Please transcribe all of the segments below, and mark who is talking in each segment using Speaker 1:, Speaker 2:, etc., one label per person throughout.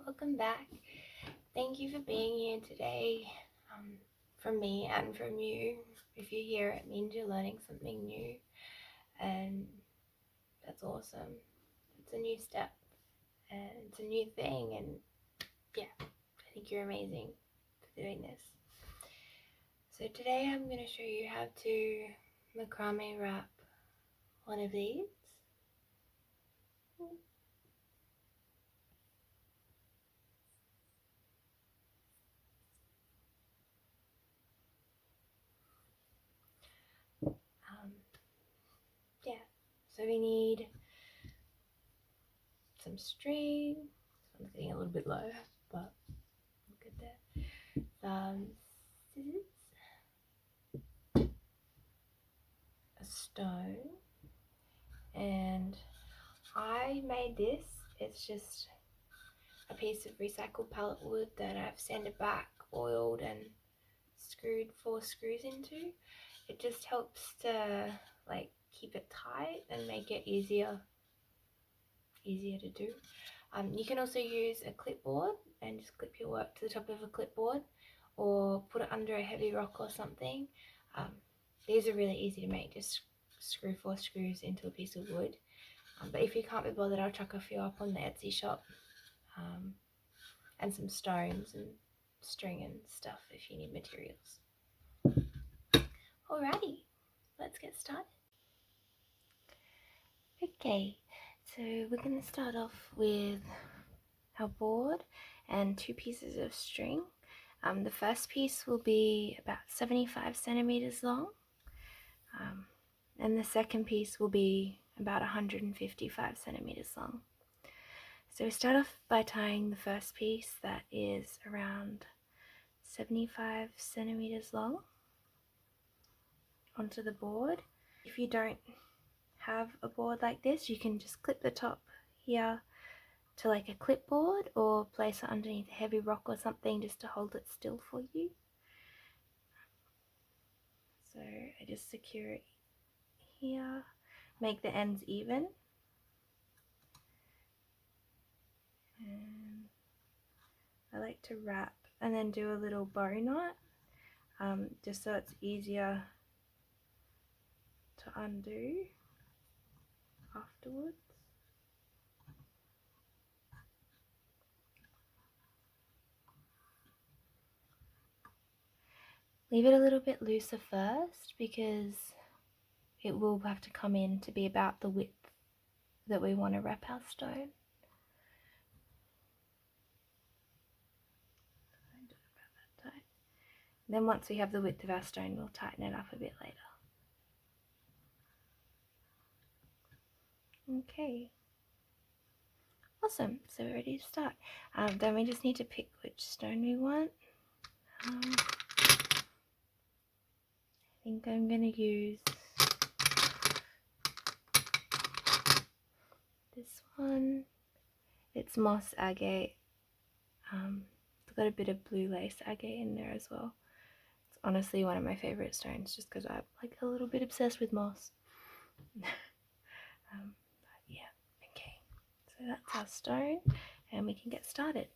Speaker 1: welcome back. Thank you for being here today, from me and from you. If you're here, it means you're learning something new, and that's awesome. It's a new step, and it's a new thing, and yeah, I think you're amazing for doing this. So today I'm going to show you how to macrame wrap one of these. So we need some string. I'm getting a little bit low, but look at that. Scissors, a stone, and I made this. It's just a piece of recycled pallet wood that I've sanded back, oiled, and screwed 4 screws into. It just helps to keep it tight and make it easier to do. You can also use a clipboard and just clip your work to the top of a clipboard, or put it under a heavy rock or something. These are really easy to make. Just screw 4 screws into a piece of wood. But if you can't be bothered, I'll chuck a few up on the Etsy shop, and some stones and string and stuff if you need materials. Alrighty, let's get started. Okay, so we're going to start off with our board and 2 pieces of string. The first piece will be about 75 centimeters long, and the second piece will be about 155 centimeters long. So we start off by tying the first piece that is around 75 centimeters long onto the board. If you don't have a board like this, you can just clip the top here to like a clipboard, or place it underneath a heavy rock or something just to hold it still for you. So I just secure it here, make the ends even, and I like to wrap and then do a little bow knot, just so it's easier to undo afterwards. Leave it a little bit looser first, because it will have to come in to be about the width that we want to wrap our stone. Then once we have the width of our stone, we'll tighten it up a bit later. Okay, awesome, so we're ready to start. Then we just need to pick which stone we want. I think I'm going to use this one. It's moss agate. It's got a bit of blue lace agate in there as well. It's honestly one of my favorite stones, just because I'm like a little bit obsessed with moss. Yeah, okay, so that's our stone, and we can get started.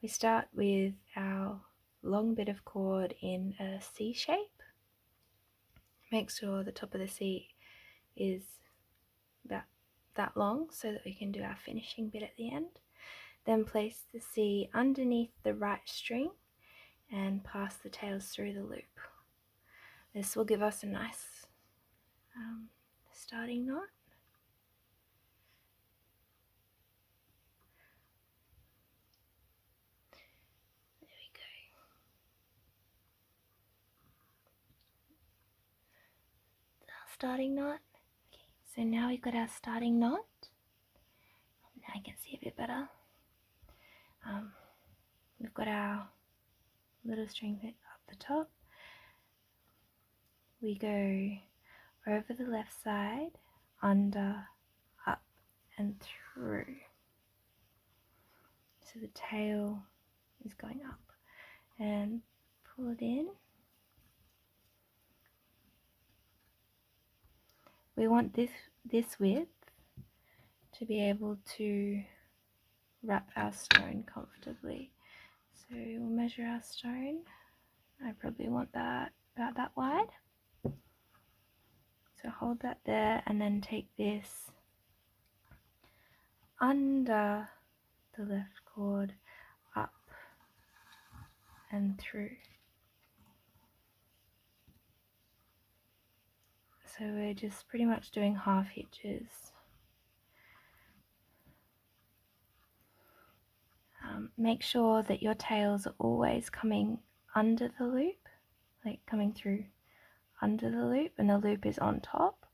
Speaker 1: We start with our long bit of cord in a C shape. Make sure the top of the C is about that long so that we can do our finishing bit at the end. Then place the C underneath the right string and pass the tails through the loop. This will give us a nice starting knot. There we go. Our starting knot. Okay, so now we've got our starting knot. Now I can see a bit better. We've got our little string bit up the top. We go over the left side, under, up and through. So the tail is going up, and pull it in. We want this width to be able to wrap our stone comfortably. So we'll measure our stone. I probably want that about that wide. So hold that there and then take this under the left cord, up and through. So we're just pretty much doing half hitches. Make sure that your tails are always coming under the loop, like coming through under the loop, and the loop is on top.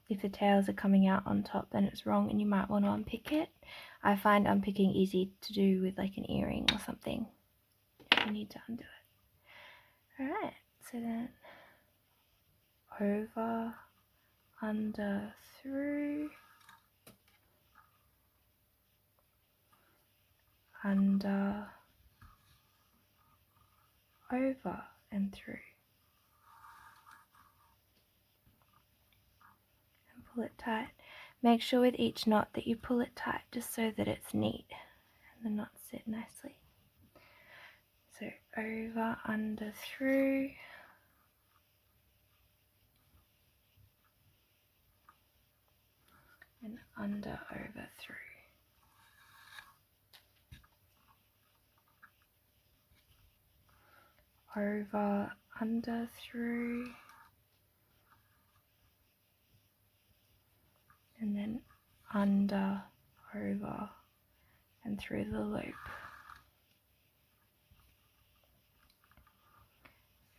Speaker 1: If the tails are coming out on top, then it's wrong and you might want to unpick it. I find unpicking easy to do with like an earring or something if you need to undo it. Alright, so then over, under, through, under, over and through. And pull it tight. Make sure with each knot that you pull it tight just so that it's neat and the knots sit nicely. So over, under, through. And under, over, through. Over, under, through. And then under, over, and through the loop.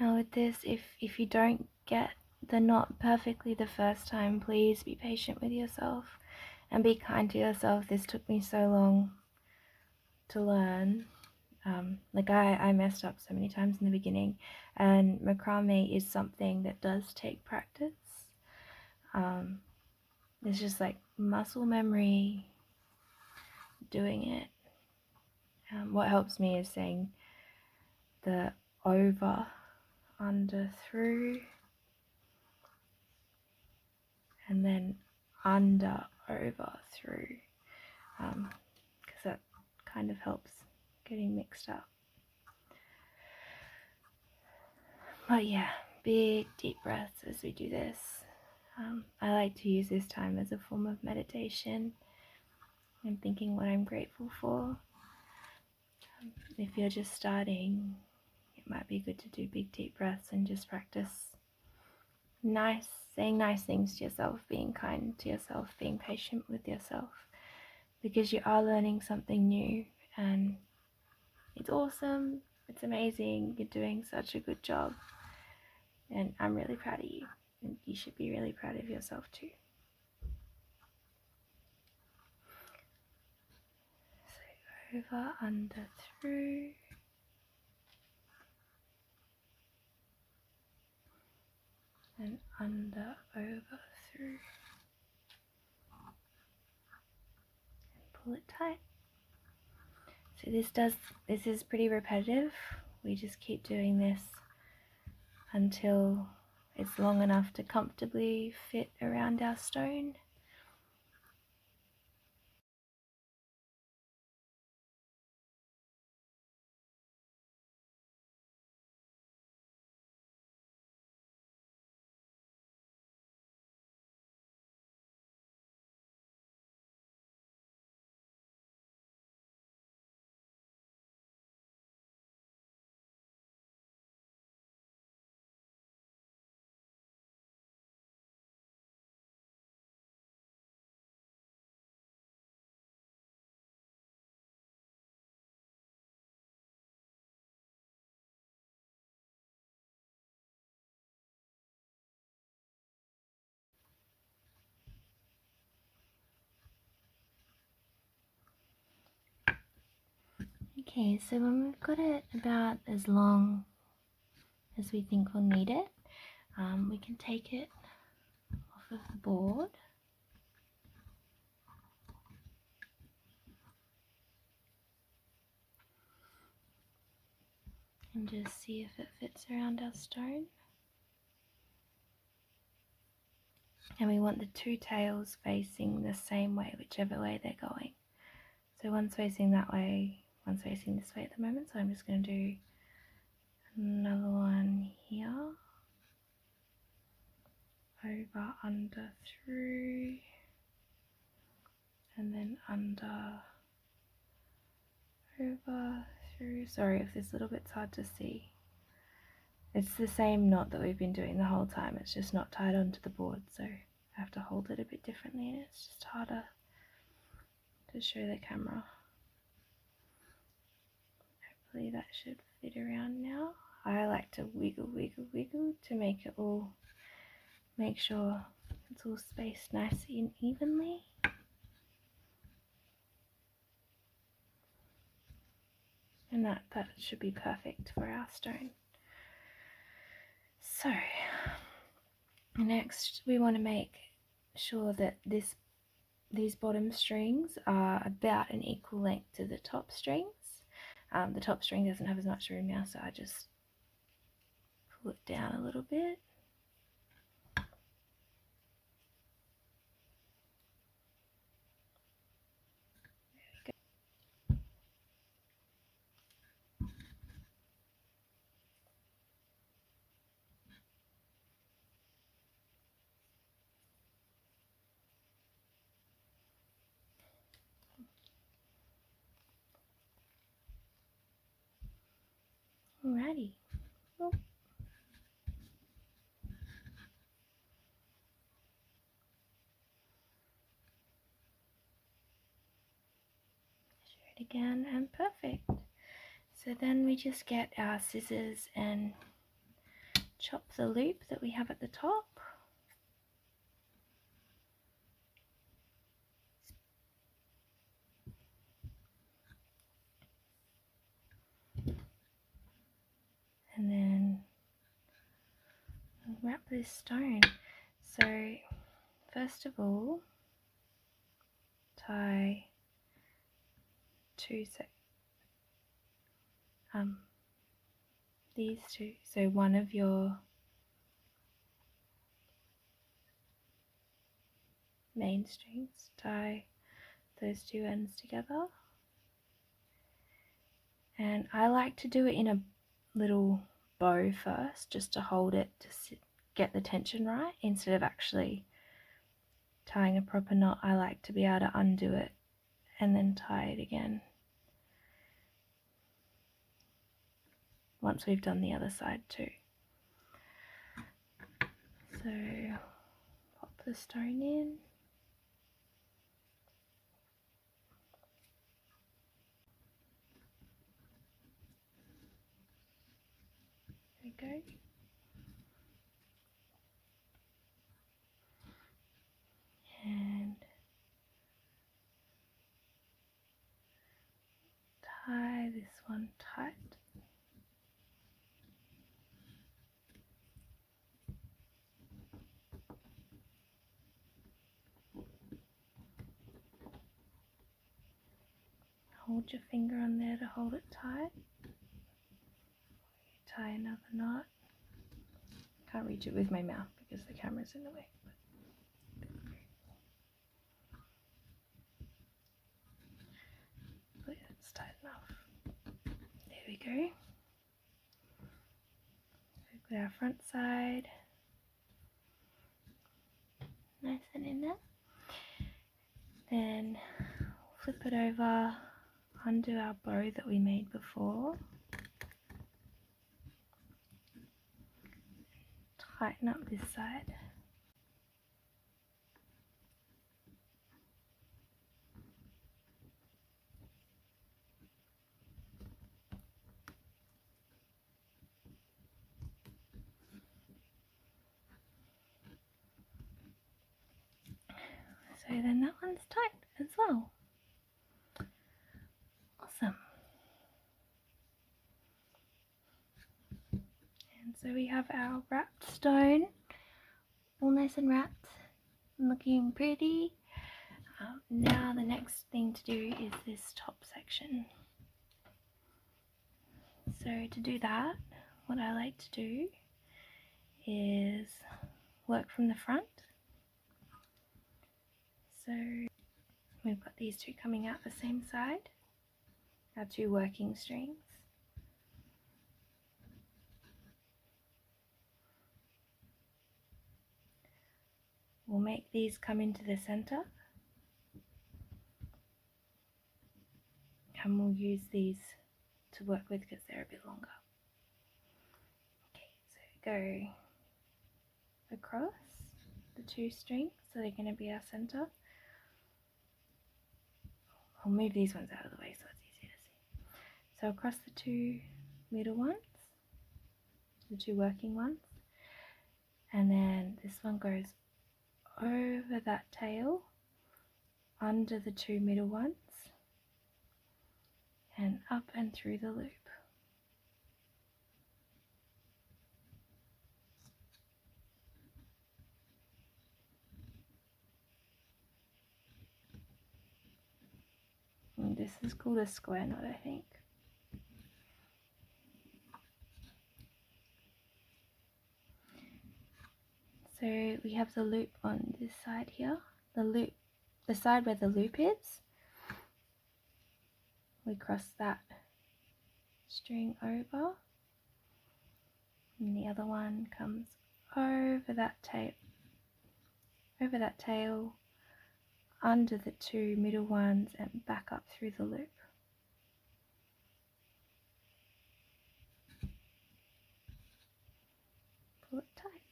Speaker 1: Now with this, if you don't get the knot perfectly the first time, please be patient with yourself and be kind to yourself. This took me so long to learn. Like I messed up so many times in the beginning, and macrame is something that does take practice. It's just like muscle memory doing it. What helps me is saying the over, under, through, and then under, over, through, because that kind of helps getting mixed up. But yeah, big deep breaths as we do this. I like to use this time as a form of meditation and thinking what I'm grateful for. If you're just starting, it might be good to do big deep breaths and just practice saying nice things to yourself, being kind to yourself, being patient with yourself, because you are learning something new and it's awesome, it's amazing, you're doing such a good job, and I'm really proud of you, and you should be really proud of yourself too. So over, under, through, and under, over, through, and pull it tight. So this is pretty repetitive. We just keep doing this until it's long enough to comfortably fit around our stone. Okay, so when we've got it about as long as we think we'll need it, we can take it off of the board. And just see if it fits around our stone. And we want the two tails facing the same way, whichever way they're going. So one's facing that way, one's facing this way at the moment, so I'm just going to do another one here, over, under, through, and then under, over, through. Sorry if this little bit's hard to see. It's the same knot that we've been doing the whole time, it's just not tied onto the board, so I have to hold it a bit differently and it's just harder to show the camera. Hopefully that should fit around now. I like to wiggle, wiggle, wiggle to make it all, make sure it's all spaced nicely and evenly. And that should be perfect for our stone. So next we want to make sure that these bottom strings are about an equal length to the top strings. The top string doesn't have as much room now, so I just pull it down a little bit. Alrighty. Oh. Show it again, and perfect. So then we just get our scissors and chop the loop that we have at the top. And then wrap this stone. So first of all, tie these two, so one of your main strings, tie those two ends together. And I like to do it in a little bow first, just to hold it to get the tension right, instead of actually tying a proper knot. I like to be able to undo it and then tie it again once we've done the other side too. So pop the stone in. There we go. And tie this one tight. Hold your finger on there to hold it tight. Tie another knot. Can't reach it with my mouth because the camera's in the way. But it's tight enough. There we go. We've got our front side nice and in there. Then flip it over, undo our bow that we made before. Tighten up this side. So then that one's tight as well. Awesome. And so we have our wrapped stone, all nice and wrapped, looking pretty. Now the next thing to do is this top section. So to do that, what I like to do is work from the front. So we've we've got these two coming out the same side, our two working strings. We'll make these come into the center, and we'll use these to work with because they're a bit longer. Okay, so go across the two strings, so they're going to be our center. I'll move these ones out of the way so it's easier to see. So across the two middle ones, the two working ones, and then this one goes over that tail, under the two middle ones, and up and through the loop. And this is called a square knot, I think. So we have the loop on this side here, the side where the loop is. We cross that string over, and the other one comes over that tail, under the two middle ones, and back up through the loop. Pull it tight.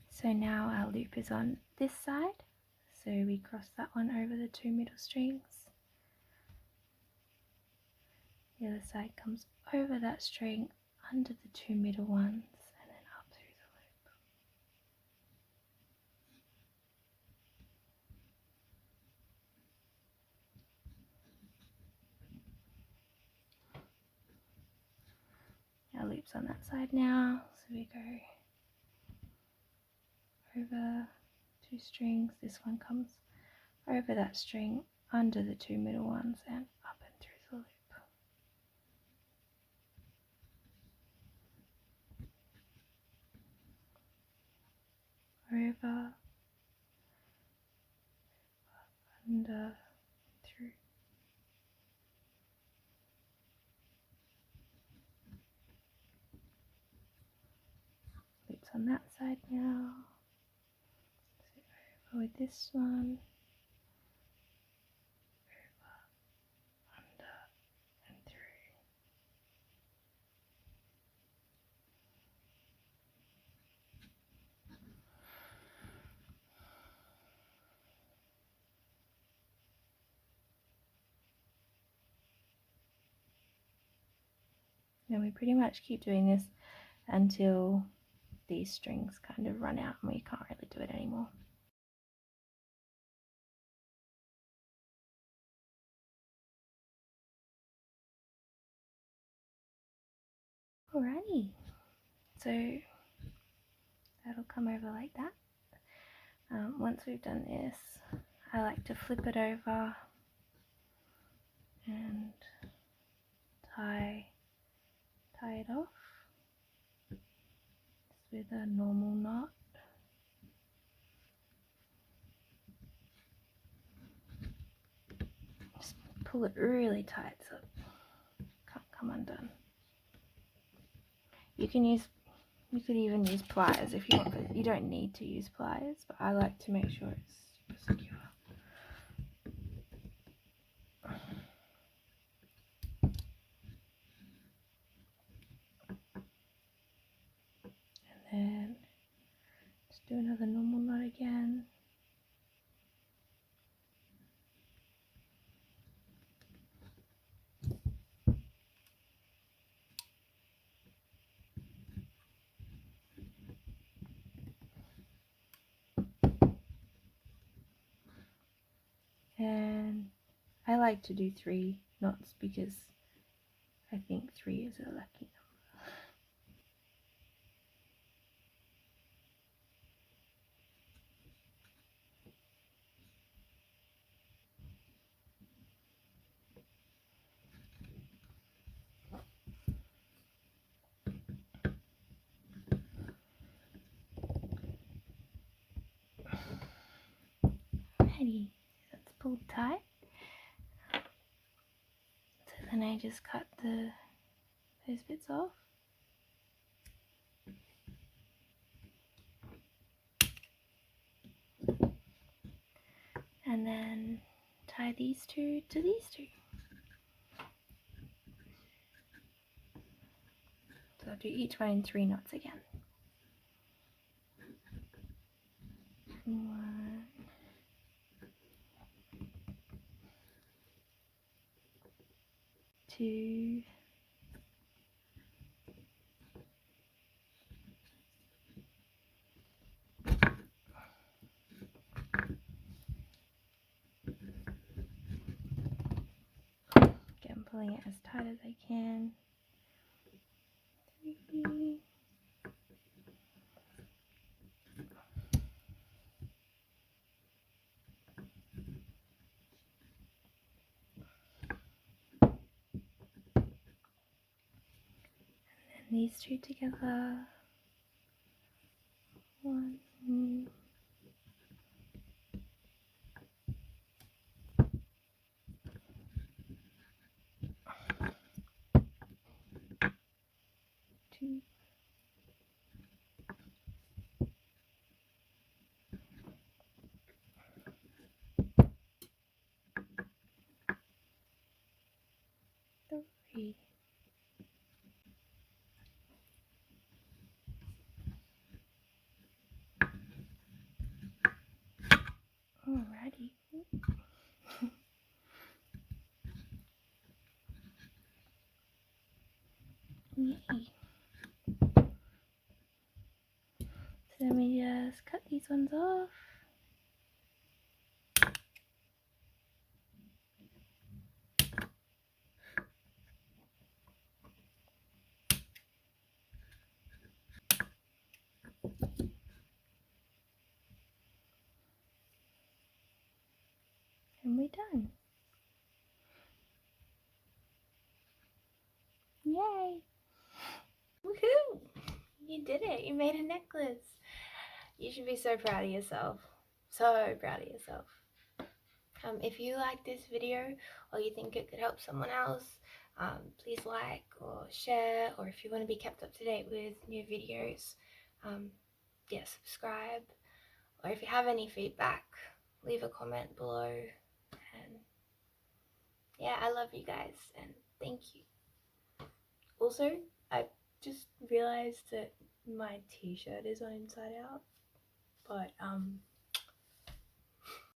Speaker 1: So now our loop is on this side, so we cross that one over the two middle strings. The other side comes over that string, under the two middle ones, and then up through the loop. Our loop's on that side now, so we go over two strings. This one comes over that string, under the two middle ones, and up and through the loop. Over, under, through. Loops on that side now. So over with this one. Over, under, and through. And we pretty much keep doing this until these strings kind of run out and we can't really do it anymore. Alrighty, so that'll come over like that. Once we've done this, I like to flip it over and tie it off with a normal knot. Just pull it really tight so it can't come undone. You could even use pliers if you want, but you don't need to use pliers, but I like to make sure it's super secure. And then just do another normal knot again. And I like to do 3 knots because I think 3 is a lucky number. Alrighty, that's pulled tight. So then I just cut those bits off. And then tie these two to these two. So I'll do each one in 3 knots again. 1, 2, 'Again, pulling it as tight as I can. 3. And these two together. 1. 2. 3. Alrighty. Yay. So then we just cut these ones off. And we're done. Yay! Woohoo! You did it! You made a necklace! You should be so proud of yourself. So proud of yourself. If you like this video or you think it could help someone else, please like or share, or if you want to be kept up to date with new videos, yeah, subscribe. Or if you have any feedback, leave a comment below. And yeah, I love you guys and thank you. Also, I just realized that my t-shirt is on inside out, but